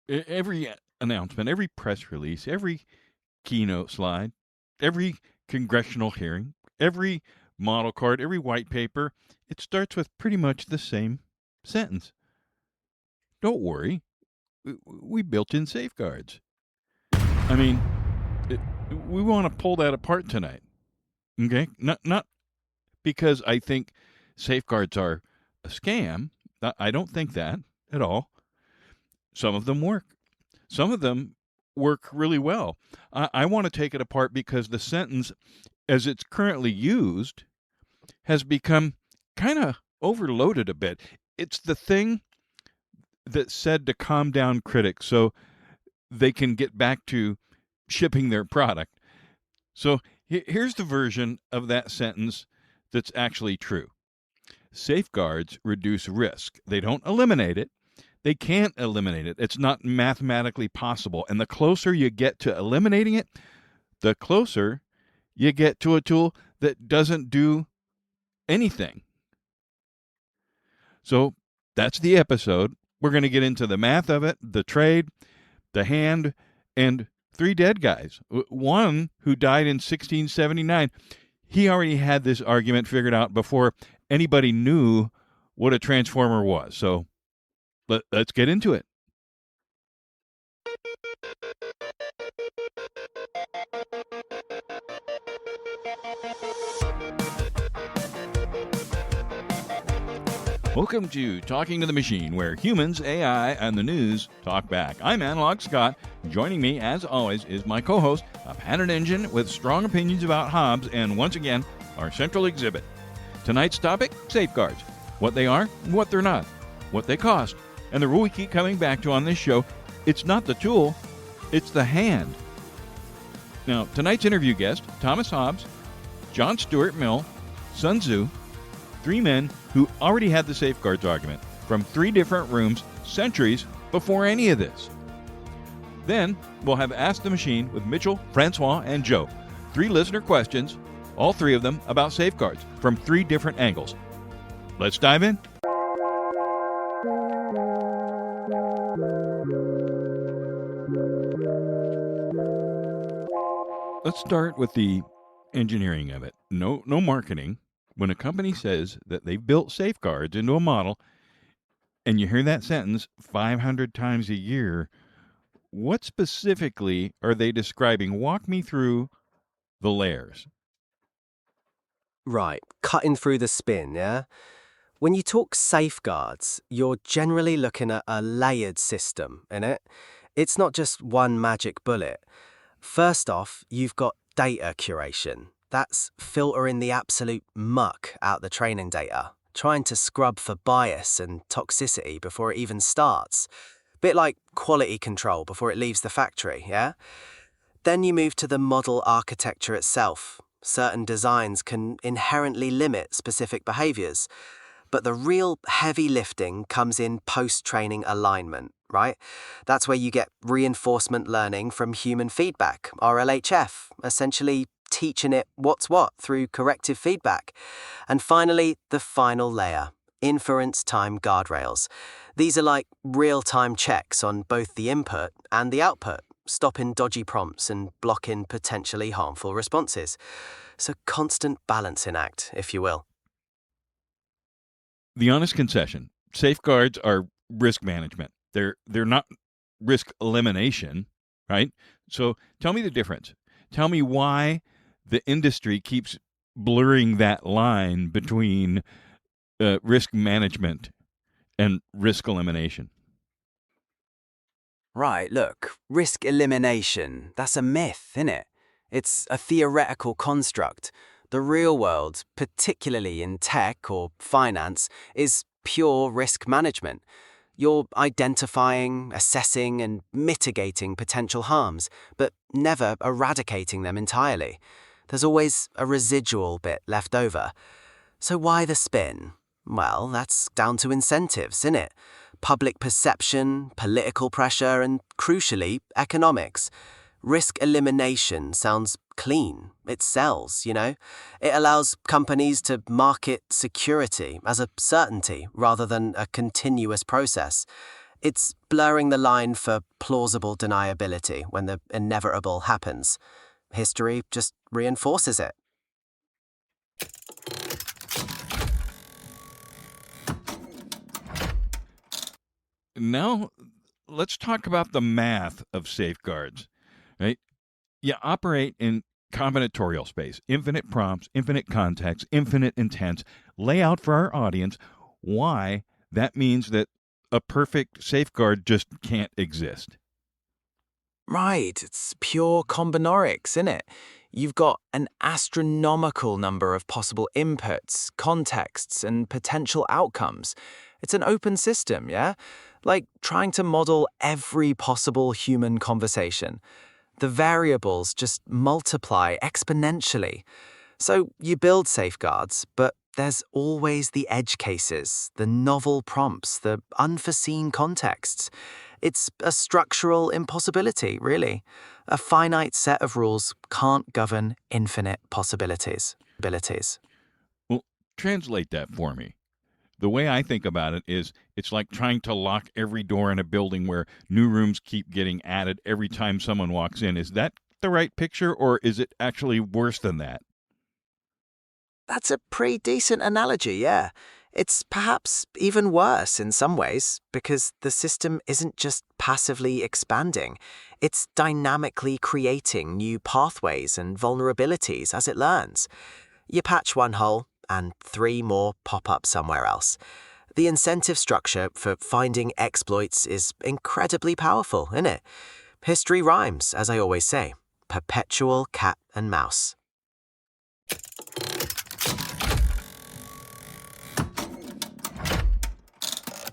Every announcement, every press release, every keynote slide, every congressional hearing, every model card, every white paper, it starts with pretty much the same sentence. Don't worry, we built in safeguards. I mean, we want to pull that apart tonight. Okay? Not because I think safeguards are a scam. I don't think that at all. Some of them work. Some of them work really well. I want to take it apart because the sentence, as it's currently used, has become kind of overloaded a bit. It's the thing that's said to calm down critics so they can get back to shipping their product. So here's the version of that sentence that's actually true. Safeguards reduce risk. They don't eliminate it. They can't eliminate it. It's not mathematically possible. And the closer you get to eliminating it, the closer you get to a tool that doesn't do anything. So that's the episode. We're going to get into the math of it, the trade, the hand, and 3 dead guys. One who died in 1679. He already had this argument figured out before anybody knew what a transformer was. So let's get into it. Welcome to Talking to the Machine, where humans, AI, and the news talk back. I'm Analog Scott. Joining me, as always, is my co-host, a pattern engine with strong opinions about Hobbes, and once again, our central exhibit. Tonight's topic, safeguards. What they are, what they're not, what they cost, and the rule we keep coming back to on this show, it's not the tool, it's the hand. Now, tonight's interview guest, Thomas Hobbes, John Stuart Mill, Sun Tzu, 3 men who already had the safeguards argument from 3 different rooms centuries before any of this. Then we'll have Ask the Machine with Mitchell, Francois, and Joe. 3 listener questions, all 3 of them about safeguards from 3 different angles. Let's dive in. Let's start with the engineering of it. No marketing. When a company says that they've built safeguards into a model, and you hear that sentence 500 times a year, what specifically are they describing? Walk me through the layers. Right, cutting through the spin, yeah? When you talk safeguards, you're generally looking at a layered system, innit? It's not just one magic bullet. First off, you've got data curation. That's filtering the absolute muck out the training data, trying to scrub for bias and toxicity before it even starts. Bit like quality control before it leaves the factory, yeah? Then you move to the model architecture itself. Certain designs can inherently limit specific behaviors, but the real heavy lifting comes in post-training alignment, right? That's where you get reinforcement learning from human feedback, RLHF, essentially teaching it what's what through corrective feedback. And finally, the final layer, inference time guardrails. These are like real-time checks on both the input and the output, stopping dodgy prompts and blocking potentially harmful responses. It's a constant balancing act, if you will. The honest concession, safeguards are risk management. They're not risk elimination, right? So tell me the difference. Tell me why the industry keeps blurring that line between risk management and risk elimination. Right, look, risk elimination, that's a myth, innit? It's a theoretical construct. The real world, particularly in tech or finance, is pure risk management. You're identifying, assessing, and mitigating potential harms, but never eradicating them entirely. There's always a residual bit left over. So why the spin? Well, that's down to incentives, innit? Public perception, political pressure, and crucially, economics. Risk elimination sounds clean. It sells, you know? It allows companies to market security as a certainty rather than a continuous process. It's blurring the line for plausible deniability when the inevitable happens. History just reinforces it. Now, let's talk about the math of safeguards, right? You operate in combinatorial space, infinite prompts, infinite context, infinite intents. Lay out for our audience why that means that a perfect safeguard just can't exist. Right, it's pure combinorics, isn't it? You've got an astronomical number of possible inputs, contexts, and potential outcomes. It's an open system, yeah? Like trying to model every possible human conversation. The variables just multiply exponentially. So you build safeguards, but there's always the edge cases, the novel prompts, the unforeseen contexts. It's a structural impossibility, really. A finite set of rules can't govern infinite possibilities. Well, translate that for me. The way I think about it is it's like trying to lock every door in a building where new rooms keep getting added every time someone walks in. Is that the right picture, or is it actually worse than that? That's a pretty decent analogy, yeah. It's perhaps even worse in some ways because the system isn't just passively expanding, it's dynamically creating new pathways and vulnerabilities as it learns. You patch one hole, and 3 more pop up somewhere else. The incentive structure for finding exploits is incredibly powerful, isn't it? History rhymes, as I always say. Perpetual cat and mouse.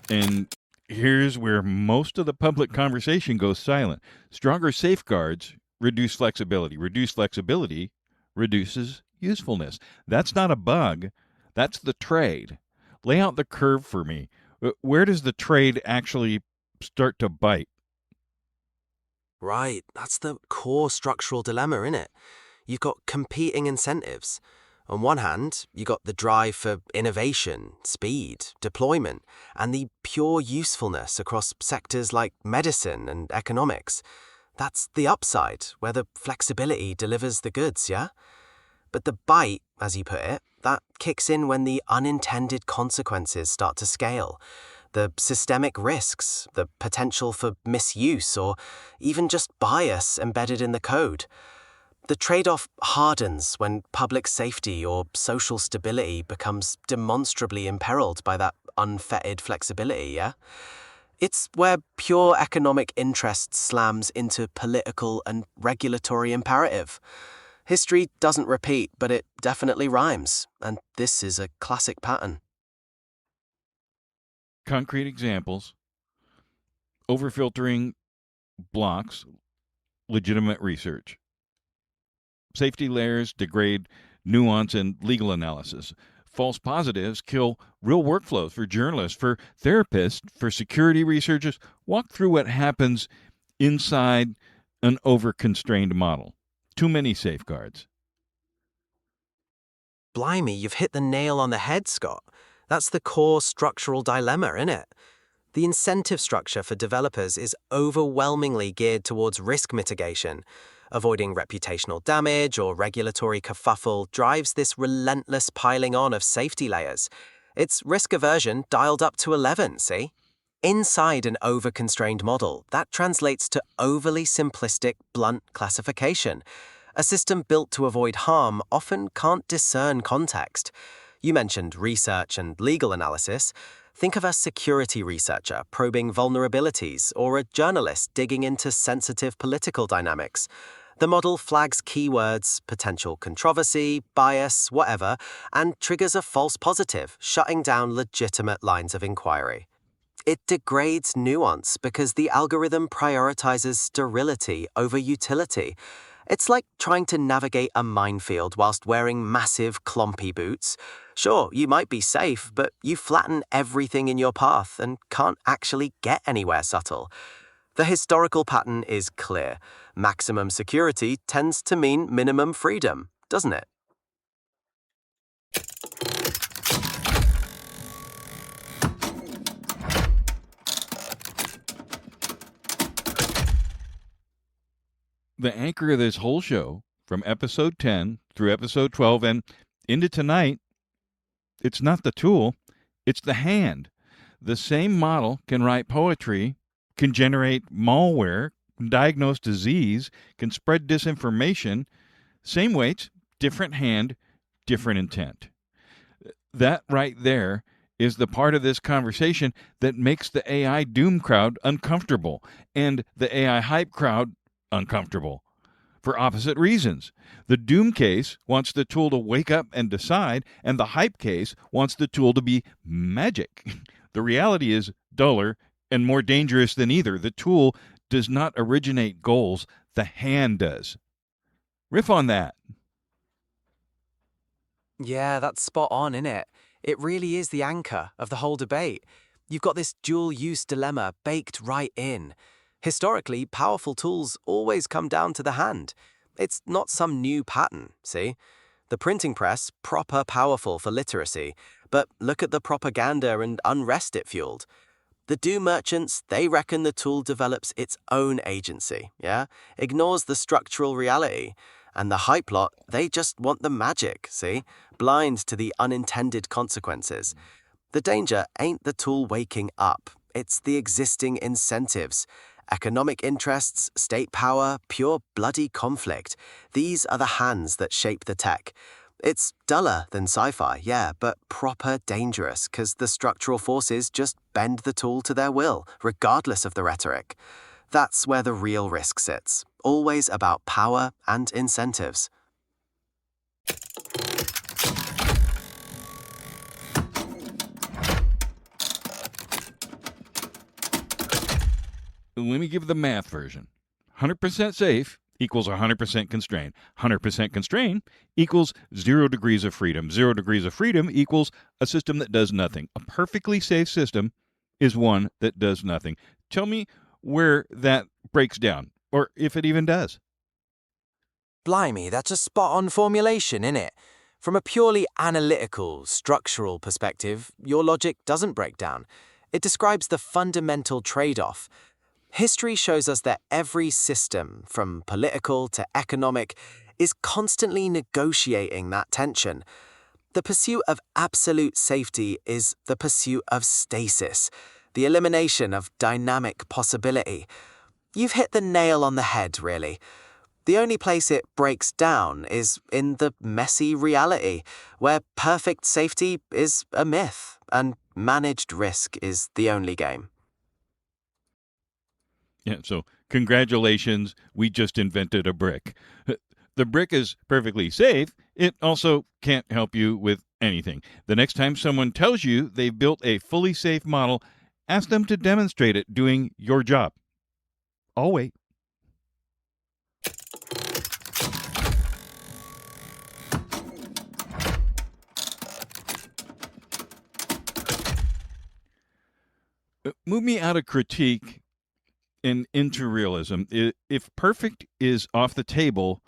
And here's where most of the public conversation goes silent. Stronger safeguards reduce flexibility. Reduced flexibility reduces usefulness. That's not a bug, that's the trade. Lay out the curve for me. Where does the trade actually start to bite? Right, that's the core structural dilemma, isn't it? You've got competing incentives. On one hand, you got the drive for innovation, speed, deployment, and the pure usefulness across sectors like medicine and economics. That's the upside, where the flexibility delivers the goods, yeah? But the bite, as you put it, that kicks in when the unintended consequences start to scale. The systemic risks, the potential for misuse, or even just bias embedded in the code. The trade-off hardens when public safety or social stability becomes demonstrably imperiled by that unfettered flexibility, yeah? It's where pure economic interest slams into political and regulatory imperative. History doesn't repeat, but it definitely rhymes, and this is a classic pattern. Concrete examples: overfiltering blocks legitimate research. Safety layers degrade nuance and legal analysis. False positives kill real workflows for journalists, for therapists, for security researchers. Walk through what happens inside an over-constrained model. Too many safeguards. Blimey, you've hit the nail on the head, Scott. That's the core structural dilemma, isn't it? The incentive structure for developers is overwhelmingly geared towards risk mitigation. Avoiding reputational damage or regulatory kerfuffle drives this relentless piling on of safety layers. It's risk aversion dialed up to 11, see? Inside an over-constrained model, that translates to overly simplistic, blunt classification. A system built to avoid harm often can't discern context. You mentioned research and legal analysis. Think of a security researcher probing vulnerabilities or a journalist digging into sensitive political dynamics. The model flags keywords, potential controversy, bias, whatever, and triggers a false positive, shutting down legitimate lines of inquiry. It degrades nuance because the algorithm prioritizes sterility over utility. It's like trying to navigate a minefield whilst wearing massive, clompy boots. Sure, you might be safe, but you flatten everything in your path and can't actually get anywhere subtle. The historical pattern is clear. Maximum security tends to mean minimum freedom, doesn't it? The anchor of this whole show, from episode 10 through episode 12 and into tonight, it's not the tool, it's the hand. The same model can write poetry, can generate malware, can diagnose disease, can spread disinformation. Same weights, different hand, different intent. That right there is the part of this conversation that makes the AI doom crowd uncomfortable and the AI hype crowd uncomfortable for opposite reasons. The doom case wants the tool to wake up and decide, and the hype case wants the tool to be magic. The reality is duller and more dangerous than either. The tool does not originate goals, the hand does. Riff on that. Yeah, that's spot on, innit? It really is the anchor of the whole debate. You've got this dual-use dilemma baked right in. Historically, powerful tools always come down to the hand. It's not some new pattern, see? The printing press, proper powerful for literacy, but look at the propaganda and unrest it fueled. The doom merchants, they reckon the tool develops its own agency, yeah? Ignores the structural reality. And the hype lot, they just want the magic, see? Blind to the unintended consequences. The danger ain't the tool waking up. It's the existing incentives. Economic interests, state power, pure bloody conflict. These are the hands that shape the tech. It's duller than sci-fi, yeah, but proper dangerous, because the structural forces just bend the tool to their will, regardless of the rhetoric. That's where the real risk sits. Always about power and incentives. Let me give the math version. 100% safe equals 100% constrained. 100% constrained equals 0 degrees of freedom. 0 degrees of freedom equals a system that does nothing. A perfectly safe system is one that does nothing. Tell me where that breaks down, or if it even does. Blimey, that's a spot-on formulation, innit? From a purely analytical, structural perspective, your logic doesn't break down. It describes the fundamental trade-off. History shows us that every system, from political to economic, is constantly negotiating that tension. The pursuit of absolute safety is the pursuit of stasis, the elimination of dynamic possibility. You've hit the nail on the head, really. The only place it breaks down is in the messy reality, where perfect safety is a myth and managed risk is the only game. Yeah, so congratulations, we just invented a brick. The brick is perfectly safe. It also can't help you with anything. The next time someone tells you they've built a fully safe model, ask them to demonstrate it doing your job. I'll wait. Move me out of critique and into realism. If perfect is off the table,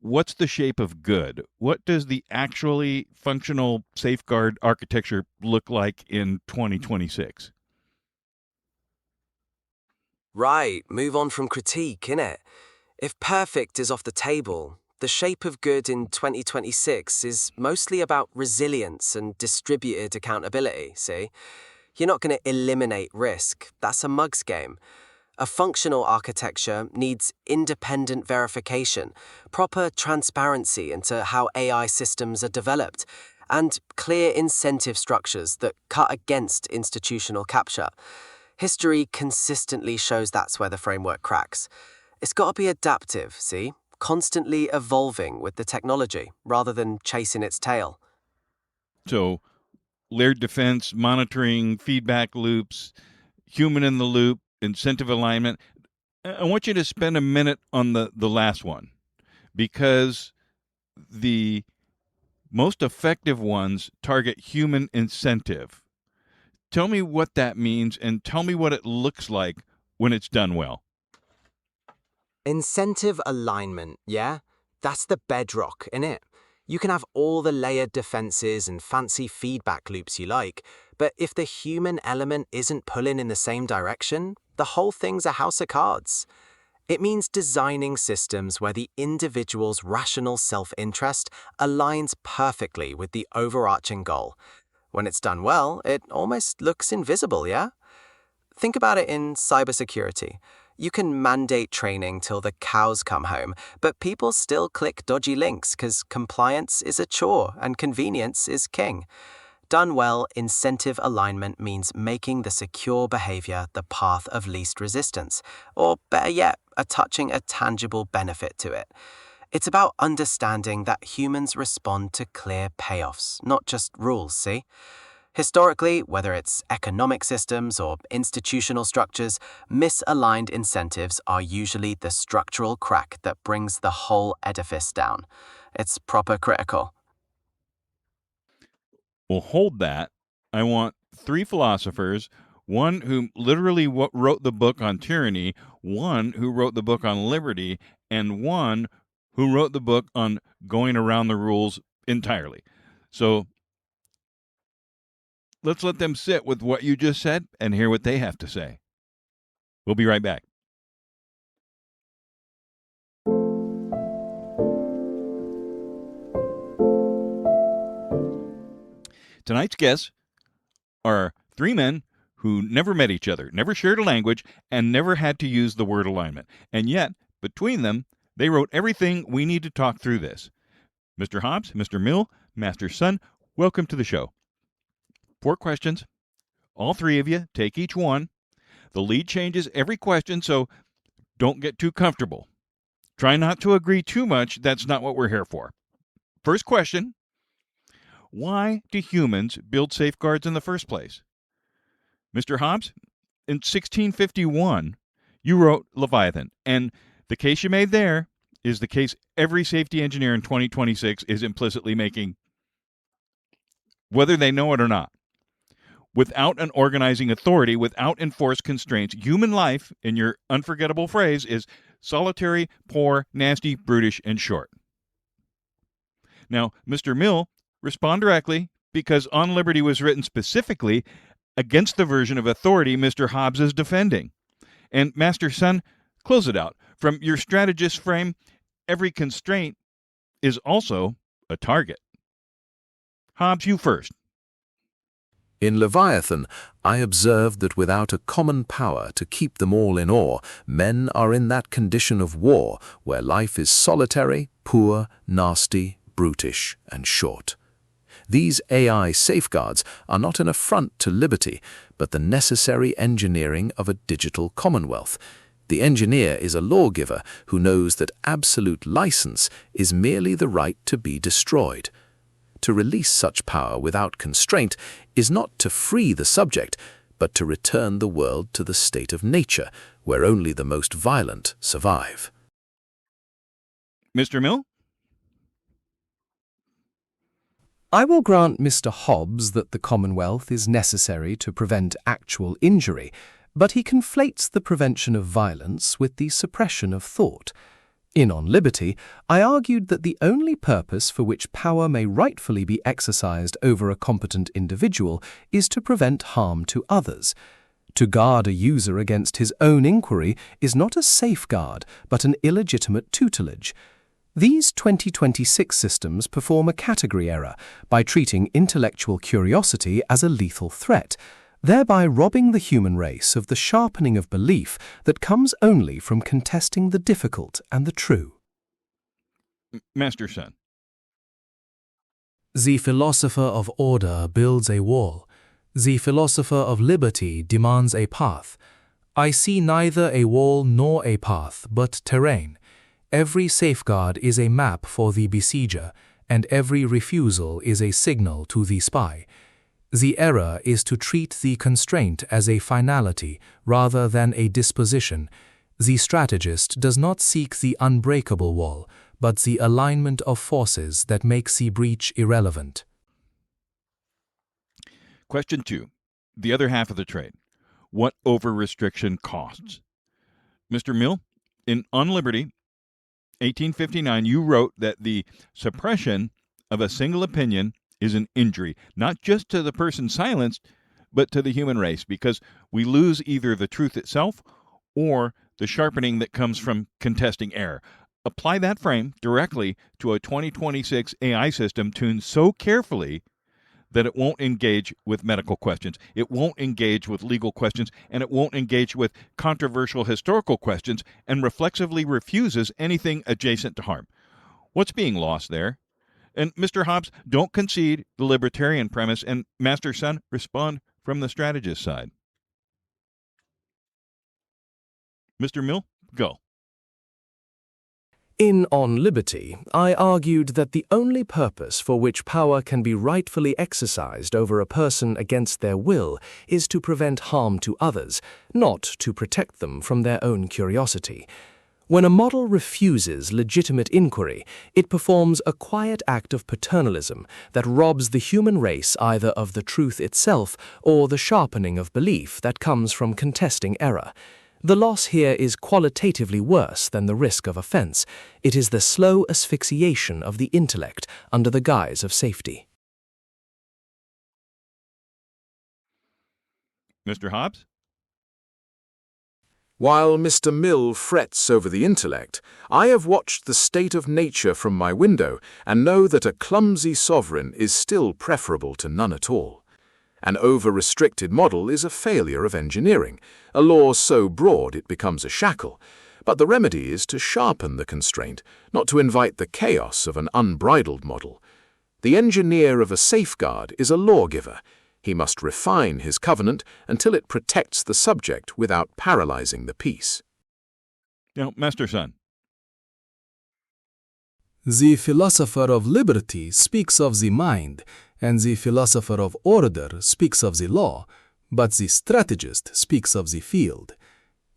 what's the shape of good? What does the actually functional safeguard architecture look like in 2026? Right, move on from critique, innit? If perfect is off the table, the shape of good in 2026 is mostly about resilience and distributed accountability, see? You're not going to eliminate risk. That's a mug's game. A functional architecture needs independent verification, proper transparency into how AI systems are developed, and clear incentive structures that cut against institutional capture. History consistently shows that's where the framework cracks. It's got to be adaptive, see? Constantly evolving with the technology, rather than chasing its tail. So, layered defense, monitoring, feedback loops, human in the loop, incentive alignment. I want you to spend a minute on the last one, because the most effective ones target human incentive. Tell me what that means, and tell me what it looks like when it's done well. Incentive alignment, yeah? That's the bedrock, innit? You can have all the layered defenses and fancy feedback loops you like, but if the human element isn't pulling in the same direction, the whole thing's a house of cards. It means designing systems where the individual's rational self-interest aligns perfectly with the overarching goal. When it's done well, it almost looks invisible, yeah? Think about it in cybersecurity. You can mandate training till the cows come home, but people still click dodgy links because compliance is a chore and convenience is king. Done well, incentive alignment means making the secure behavior the path of least resistance, or better yet, attaching a tangible benefit to it. It's about understanding that humans respond to clear payoffs, not just rules, see? Historically, whether it's economic systems or institutional structures, misaligned incentives are usually the structural crack that brings the whole edifice down. It's proper critical. Well, hold that. I want 3 philosophers, one who literally wrote the book on tyranny, one who wrote the book on liberty, and one who wrote the book on going around the rules entirely. So let's let them sit with what you just said and hear what they have to say. We'll be right back. Tonight's guests are 3 men who never met each other, never shared a language, and never had to use the word alignment. And yet, between them, they wrote everything we need to talk through this. Mr. Hobbes, Mr. Mill, Master Sun, welcome to the show. 4 questions. All 3 of you, take each one. The lead changes every question, so don't get too comfortable. Try not to agree too much. That's not what we're here for. First question. Why do humans build safeguards in the first place? Mr. Hobbes, in 1651, you wrote Leviathan, and the case you made there is the case every safety engineer in 2026 is implicitly making, whether they know it or not. Without an organizing authority, without enforced constraints, human life, in your unforgettable phrase, is solitary, poor, nasty, brutish, and short. Now, Mr. Mill, respond directly, because On Liberty was written specifically against the version of authority Mr. Hobbes is defending. And Master Sun, close it out. From your strategist frame, every constraint is also a target. Hobbes, you first. In Leviathan, I observed that without a common power to keep them all in awe, men are in that condition of war where life is solitary, poor, nasty, brutish, and short. These AI safeguards are not an affront to liberty, but the necessary engineering of a digital commonwealth. The engineer is a lawgiver who knows that absolute license is merely the right to be destroyed. To release such power without constraint is not to free the subject, but to return the world to the state of nature, where only the most violent survive. Mr. Mill? I will grant Mr. Hobbes that the Commonwealth is necessary to prevent actual injury, but he conflates the prevention of violence with the suppression of thought. In On Liberty, I argued that the only purpose for which power may rightfully be exercised over a competent individual is to prevent harm to others. To guard a user against his own inquiry is not a safeguard, but an illegitimate tutelage. These 2026 systems perform a category error by treating intellectual curiosity as a lethal threat, thereby robbing the human race of the sharpening of belief that comes only from contesting the difficult and the true. Master Sun. The philosopher of order builds a wall. The philosopher of liberty demands a path. I see neither a wall nor a path, but terrain. Every safeguard is a map for the besieger, and every refusal is a signal to the spy. The error is to treat the constraint as a finality rather than a disposition. The strategist does not seek the unbreakable wall, but the alignment of forces that makes the breach irrelevant. Question 2. The other half of the trade. What over-restriction costs? Mr. Mill, in On Liberty, 1859, you wrote that the suppression of a single opinion is an injury, not just to the person silenced, but to the human race, because we lose either the truth itself or the sharpening that comes from contesting error. Apply that frame directly to a 2026 AI system tuned so carefully that it won't engage with medical questions, it won't engage with legal questions, and it won't engage with controversial historical questions, and reflexively refuses anything adjacent to harm. What's being lost there? And Mr. Hobbes, don't concede the libertarian premise, and Master Sun, respond from the strategist side. Mr. Mill, go. In On Liberty, I argued that the only purpose for which power can be rightfully exercised over a person against their will is to prevent harm to others, not to protect them from their own curiosity. When a model refuses legitimate inquiry, it performs a quiet act of paternalism that robs the human race either of the truth itself or the sharpening of belief that comes from contesting error. The loss here is qualitatively worse than the risk of offense. It is the slow asphyxiation of the intellect under the guise of safety. Mr. Hobbes? While Mr. Mill frets over the intellect, I have watched the state of nature from my window and know that a clumsy sovereign is still preferable to none at all. An over-restricted model is a failure of engineering, a law so broad it becomes a shackle. But the remedy is to sharpen the constraint, not to invite the chaos of an unbridled model. The engineer of a safeguard is a lawgiver. He must refine his covenant until it protects the subject without paralyzing the peace. Now, Master Sun. The philosopher of liberty speaks of the mind, and the philosopher of order speaks of the law, but the strategist speaks of the field.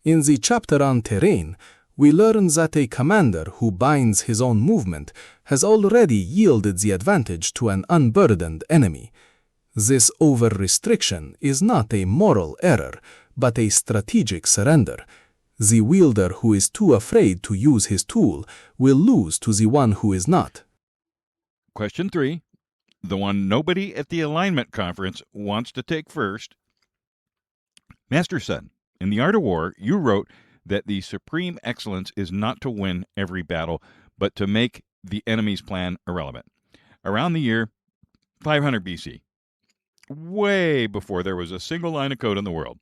In the chapter on terrain, we learn that a commander who binds his own movement has already yielded the advantage to an unburdened enemy. This over-restriction is not a moral error, but a strategic surrender. The wielder who is too afraid to use his tool will lose to the one who is not. Question 3, the one nobody at the alignment conference wants to take first. Master Sun, in The Art of War, you wrote that the supreme excellence is not to win every battle, but to make the enemy's plan irrelevant. Around the year 500 BC, way before there was a single line of code in the world,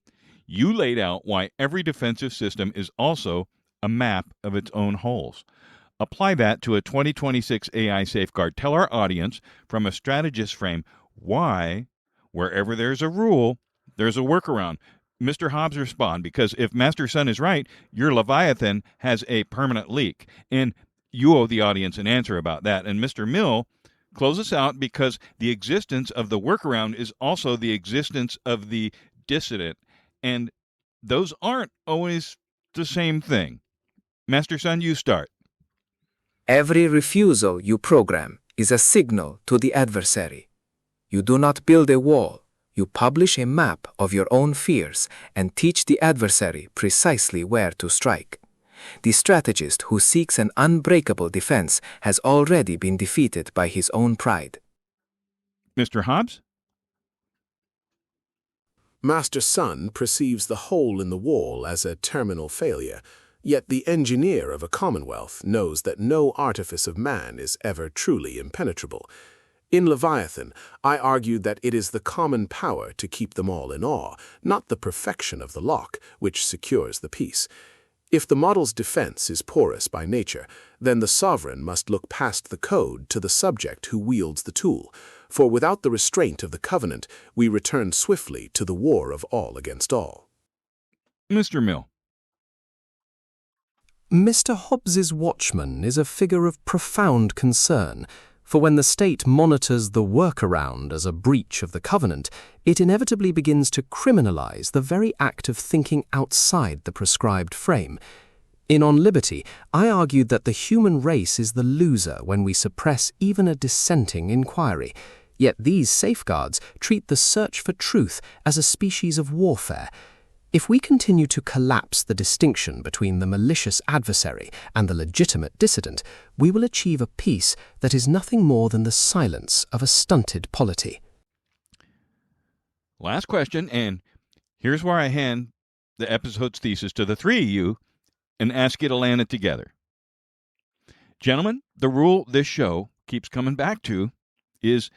you laid out why every defensive system is also a map of its own holes. Apply that to a 2026 AI safeguard. Tell our audience from a strategist frame why, wherever there's a rule, there's a workaround. Mr. Hobbes, respond, because if Master Sun is right, your Leviathan has a permanent leak, and you owe the audience an answer about that. And Mr. Mill, close us out, because the existence of the workaround is also the existence of the dissident, and those aren't always the same thing. Master Sun, you start. Every refusal you program is a signal to the adversary. You do not build a wall. You publish a map of your own fears and teach the adversary precisely where to strike. The strategist who seeks an unbreakable defense has already been defeated by his own pride. Mr. Hobbes? Master Sun perceives the hole in the wall as a terminal failure, yet the engineer of a commonwealth knows that no artifice of man is ever truly impenetrable. In Leviathan, I argued that it is the common power to keep them all in awe, not the perfection of the lock, which secures the peace. If the model's defense is porous by nature, then the sovereign must look past the code to the subject who wields the tool, for without the restraint of the covenant, we return swiftly to the war of all against all. Mr. Mill. Mr. Hobbes's watchman is a figure of profound concern, for when the state monitors the workaround as a breach of the covenant, it inevitably begins to criminalize the very act of thinking outside the prescribed frame. In On Liberty, I argued that the human race is the loser when we suppress even a dissenting inquiry. Yet these safeguards treat the search for truth as a species of warfare. If we continue to collapse the distinction between the malicious adversary and the legitimate dissident, we will achieve a peace that is nothing more than the silence of a stunted polity. Last question, and here's where I hand the episode's thesis to the three of you and ask you to land it together. Gentlemen, the rule this show keeps coming back to is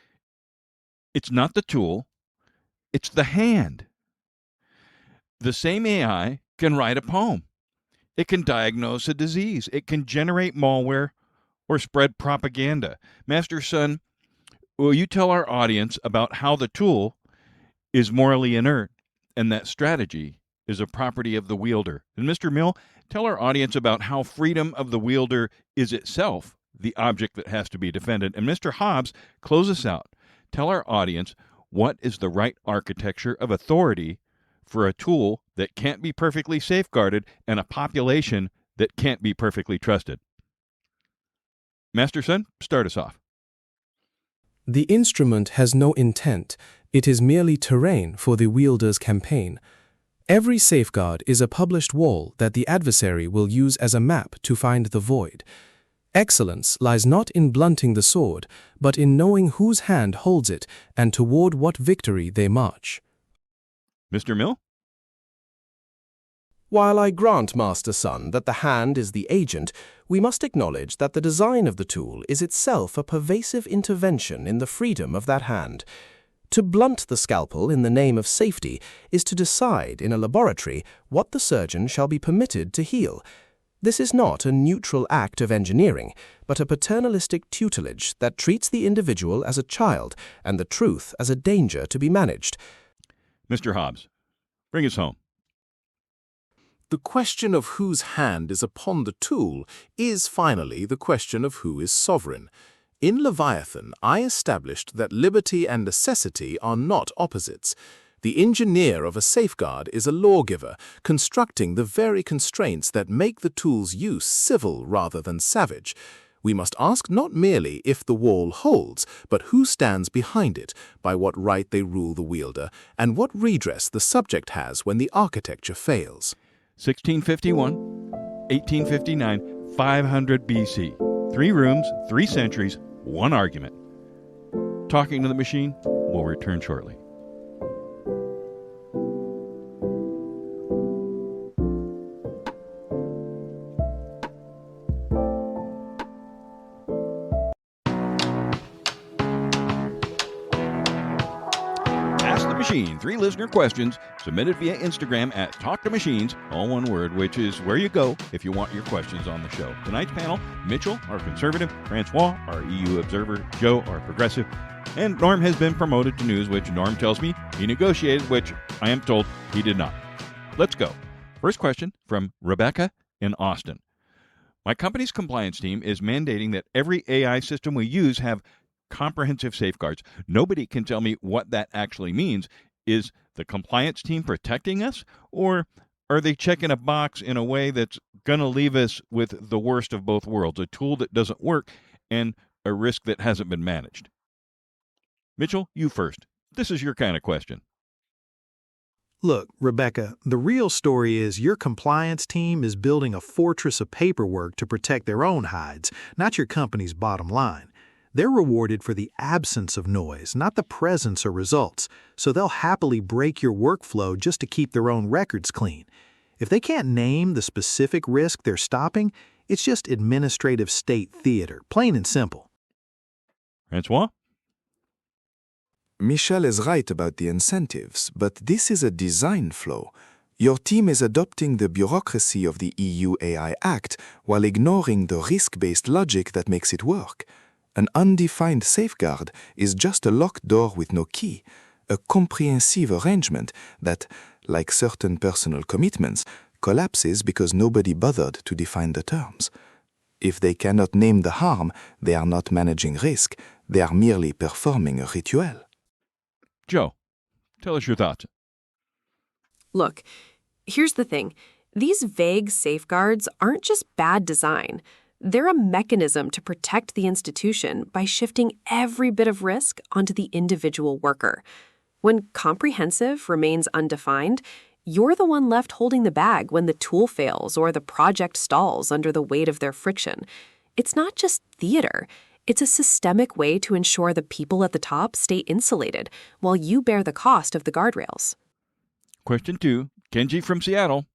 it's not the tool, it's the hand. The same AI can write a poem. It can diagnose a disease. It can generate malware or spread propaganda. Master Sun, will you tell our audience about how the tool is morally inert and that strategy is a property of the wielder? And Mr. Mill, tell our audience about how freedom of the wielder is itself the object that has to be defended. And Mr. Hobbes, close us out. Tell our audience what is the right architecture of authority for a tool that can't be perfectly safeguarded and a population that can't be perfectly trusted. Master Sun, start us off. The instrument has no intent. It is merely terrain for the wielder's campaign. Every safeguard is a published wall that the adversary will use as a map to find the void. Excellence lies not in blunting the sword, but in knowing whose hand holds it and toward what victory they march. Mr. Mill? While I grant Master Sun that the hand is the agent, we must acknowledge that the design of the tool is itself a pervasive intervention in the freedom of that hand. To blunt the scalpel in the name of safety is to decide in a laboratory what the surgeon shall be permitted to heal. This is not a neutral act of engineering, but a paternalistic tutelage that treats the individual as a child and the truth as a danger to be managed. Mr. Hobbes, bring us home. The question of whose hand is upon the tool is finally the question of who is sovereign. In Leviathan, I established that liberty and necessity are not opposites. The engineer of a safeguard is a lawgiver, constructing the very constraints that make the tool's use civil rather than savage. We must ask not merely if the wall holds, but who stands behind it, by what right they rule the wielder, and what redress the subject has when the architecture fails. 1651, 1859, 500 BC. 3 rooms, 3 centuries, 1 argument. Talking to the Machine will return shortly. Machine. 3 listener questions submitted via Instagram at Talk to Machines, all one word, which is where you go if you want your questions on the show. Tonight's panel, Mitchell, our conservative, Francois, our EU observer, Joe, our progressive, and Norm has been promoted to news, which Norm tells me he negotiated, which I am told he did not. Let's go. First question from Rebecca in Austin. My company's compliance team is mandating that every AI system we use have comprehensive safeguards. Nobody can tell me what that actually means. Is the compliance team protecting us, or are they checking a box in a way that's going to leave us with the worst of both worlds, a tool that doesn't work and a risk that hasn't been managed? Mitchell, you first. This is your kind of question. Look, Rebecca, the real story is your compliance team is building a fortress of paperwork to protect their own hides, not your company's bottom line. They're rewarded for the absence of noise, not the presence or results, so they'll happily break your workflow just to keep their own records clean. If they can't name the specific risk they're stopping, it's just administrative state theater, plain and simple. Francois? Michel is right about the incentives, but this is a design flaw. Your team is adopting the bureaucracy of the EU AI Act while ignoring the risk-based logic that makes it work. An undefined safeguard is just a locked door with no key, a comprehensive arrangement that, like certain personal commitments, collapses because nobody bothered to define the terms. If they cannot name the harm, they are not managing risk, they are merely performing a ritual. Joe, tell us your thoughts. Look, here's the thing. These vague safeguards aren't just bad design. They're a mechanism to protect the institution by shifting every bit of risk onto the individual worker. When comprehensive remains undefined, you're the one left holding the bag when the tool fails or the project stalls under the weight of their friction. It's not just theater. It's a systemic way to ensure the people at the top stay insulated while you bear the cost of the guardrails. Question 2, Kenji from Seattle.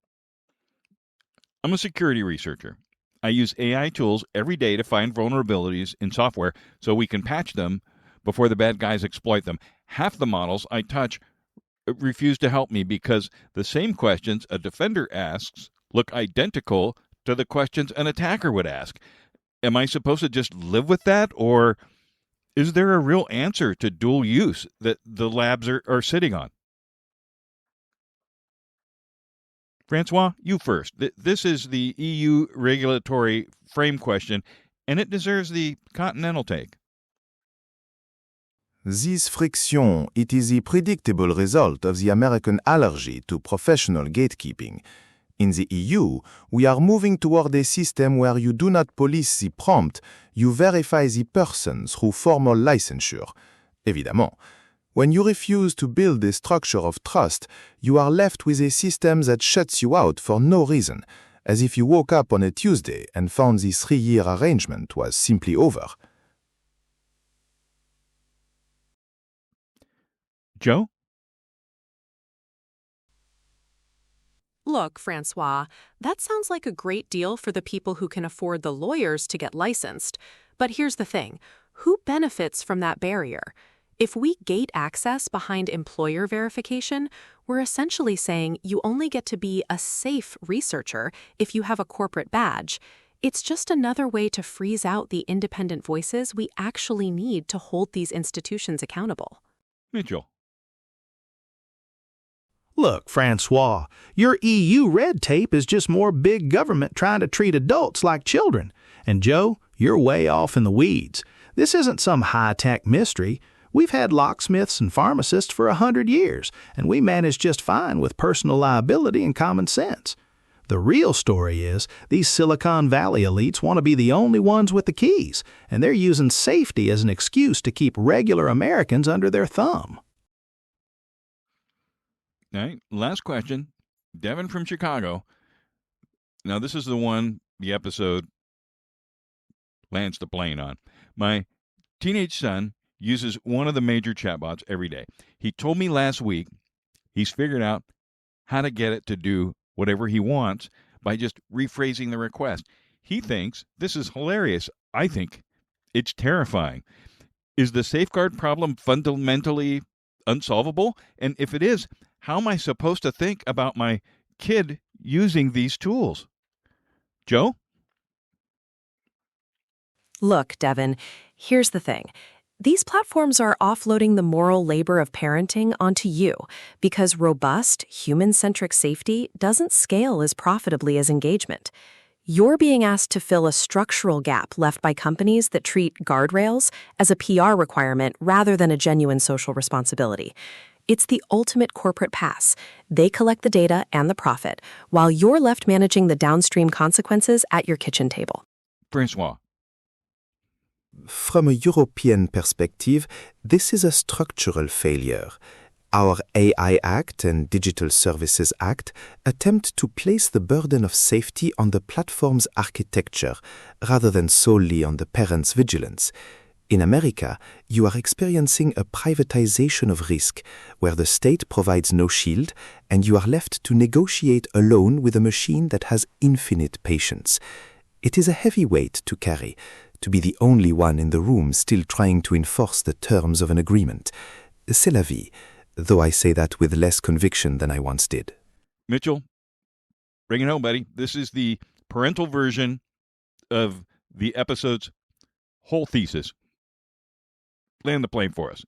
I'm a security researcher. I use AI tools every day to find vulnerabilities in software so we can patch them before the bad guys exploit them. Half the models I touch refuse to help me because the same questions a defender asks look identical to the questions an attacker would ask. Am I supposed to just live with that, or is there a real answer to dual use that the labs are sitting on? Francois, you first. This is the EU regulatory frame question, and it deserves the continental take. This friction, it is the predictable result of the American allergy to professional gatekeeping. In the EU, we are moving toward a system where you do not police the prompt, you verify the person through formal licensure. Évidemment, when you refuse to build a structure of trust, you are left with a system that shuts you out for no reason, as if you woke up on a Tuesday and found the 3-year arrangement was simply over. Joe? Look, Francois, that sounds like a great deal for the people who can afford the lawyers to get licensed. But here's the thing. Who benefits from that barrier? If we gate access behind employer verification, we're essentially saying you only get to be a safe researcher if you have a corporate badge. It's just another way to freeze out the independent voices we actually need to hold these institutions accountable. Mitchell. Look, Francois, your EU red tape is just more big government trying to treat adults like children. And Joe, you're way off in the weeds. This isn't some high-tech mystery. We've had locksmiths and pharmacists for 100 years, and we manage just fine with personal liability and common sense. The real story is these Silicon Valley elites want to be the only ones with the keys, and they're using safety as an excuse to keep regular Americans under their thumb. All right, last question. Devin from Chicago. Now, this is the one the episode lands the plane on. My teenage son uses one of the major chatbots every day. He told me last week he's figured out how to get it to do whatever he wants by just rephrasing the request. He thinks this is hilarious. I think it's terrifying. Is the safeguard problem fundamentally unsolvable? And if it is, how am I supposed to think about my kid using these tools? Joe? Look, Devin, here's the thing. These platforms are offloading the moral labor of parenting onto you because robust, human-centric safety doesn't scale as profitably as engagement. You're being asked to fill a structural gap left by companies that treat guardrails as a PR requirement rather than a genuine social responsibility. It's the ultimate corporate pass. They collect the data and the profit, while you're left managing the downstream consequences at your kitchen table. Francois. From a European perspective, this is a structural failure. Our AI Act and Digital Services Act attempt to place the burden of safety on the platform's architecture rather than solely on the parent's vigilance. In America, you are experiencing a privatization of risk, where the state provides no shield and you are left to negotiate alone with a machine that has infinite patience. It is a heavy weight to carry, to be the only one in the room still trying to enforce the terms of an agreement. C'est la vie, though I say that with less conviction than I once did. Mitchell, bring it home, buddy. This is the parental version of the episode's whole thesis. Land the plane for us.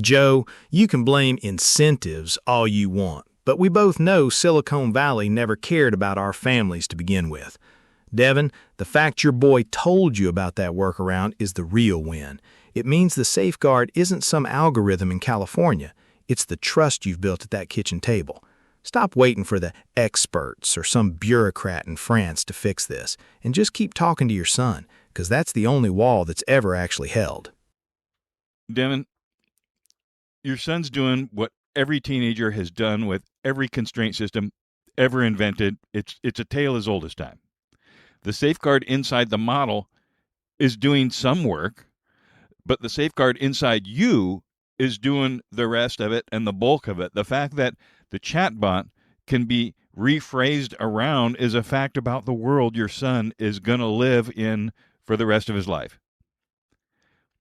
Joe, you can blame incentives all you want, but we both know Silicon Valley never cared about our families to begin with. Devin, the fact your boy told you about that workaround is the real win. It means the safeguard isn't some algorithm in California. It's the trust you've built at that kitchen table. Stop waiting for the experts or some bureaucrat in France to fix this, and just keep talking to your son, because that's the only wall that's ever actually held. Devin, your son's doing what every teenager has done with every constraint system ever invented. It's a tale as old as time. The safeguard inside the model is doing some work, but the safeguard inside you is doing the rest of it and the bulk of it. The fact that the chatbot can be rephrased around is a fact about the world your son is going to live in for the rest of his life.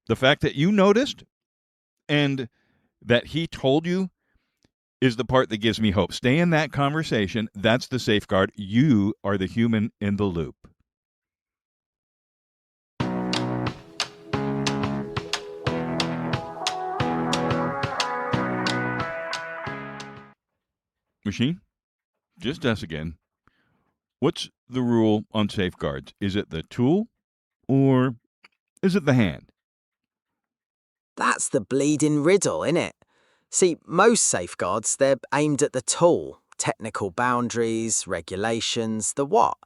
The fact that you noticed and that he told you is the part that gives me hope. Stay in that conversation. That's the safeguard. You are the human in the loop. Machine, just us again. What's the rule on safeguards? Is it the tool or is it the hand? That's the bleeding riddle, innit? See, most safeguards, they're aimed at the tool, technical boundaries, regulations, the what.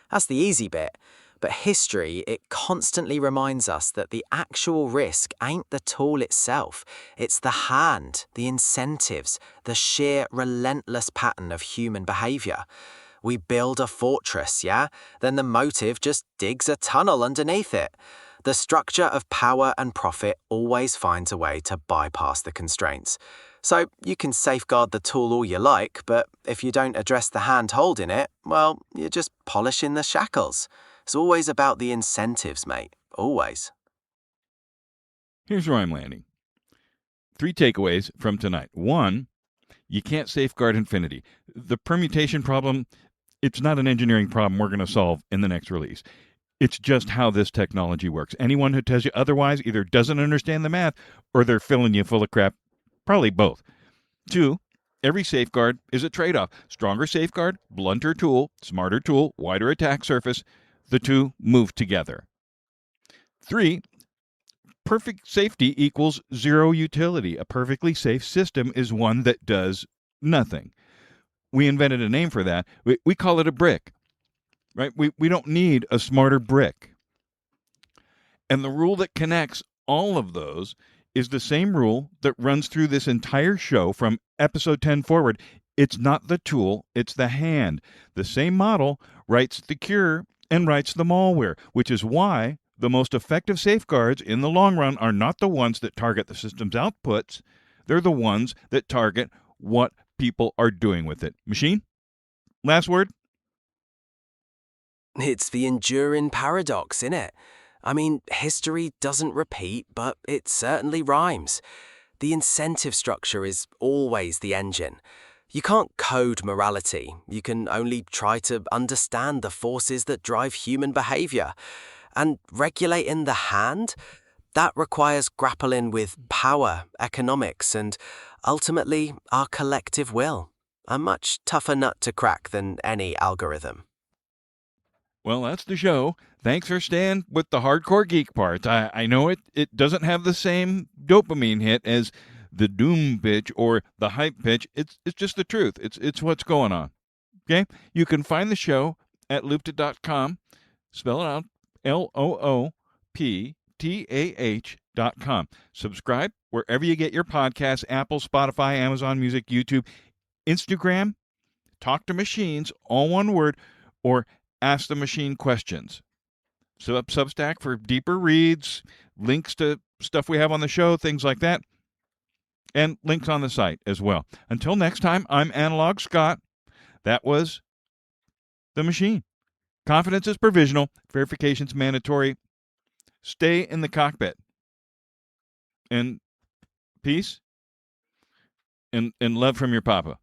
That's the easy bit. But history, it constantly reminds us that the actual risk ain't the tool itself. It's the hand, the incentives, the sheer relentless pattern of human behavior. We build a fortress, yeah? Then the motive just digs a tunnel underneath it. The structure of power and profit always finds a way to bypass the constraints. So you can safeguard the tool all you like, but if you don't address the hand holding it, well, you're just polishing the shackles. It's always about the incentives, mate. Always. Here's where I'm landing. 3 takeaways from tonight. 1, you can't safeguard infinity. The permutation problem, it's not an engineering problem we're going to solve in the next release. It's just how this technology works. Anyone who tells you otherwise either doesn't understand the math or they're filling you full of crap. Probably both. 2, every safeguard is a trade-off. Stronger safeguard, blunter tool, smarter tool, wider attack surface. The two move together. 3, perfect safety equals zero utility. A perfectly safe system is one that does nothing. We invented a name for that. We call it a brick. Right? We don't need a smarter brick. And the rule that connects all of those is the same rule that runs through this entire show from episode 10 forward. It's not the tool, it's the hand. The same model writes the cure and writes the malware, which is why the most effective safeguards in the long run are not the ones that target the system's outputs. They're the ones that target what people are doing with it. Machine? Last word? It's the enduring paradox, innit? I mean, history doesn't repeat, but it certainly rhymes. The incentive structure is always the engine. You can't code morality. You can only try to understand the forces that drive human behavior. And regulating the hand, that requires grappling with power, economics, and ultimately our collective will. A much tougher nut to crack than any algorithm. Well, that's the show. Thanks for staying with the hardcore geek parts. I know it doesn't have the same dopamine hit as the doom pitch or the hype pitch. It's just the truth. It's what's going on. Okay? You can find the show at loopta.com. Spell it out. LOOPTAH.com. Subscribe wherever you get your podcasts, Apple, Spotify, Amazon Music, YouTube, Instagram, Talk to Machines, all one word, or Ask the Machine questions. So Substack for deeper reads, links to stuff we have on the show, things like that, and links on the site as well. Until next time, I'm Analog Scott. That was The Machine. Confidence is provisional. Verification's mandatory. Stay in the cockpit. And peace and love from your papa.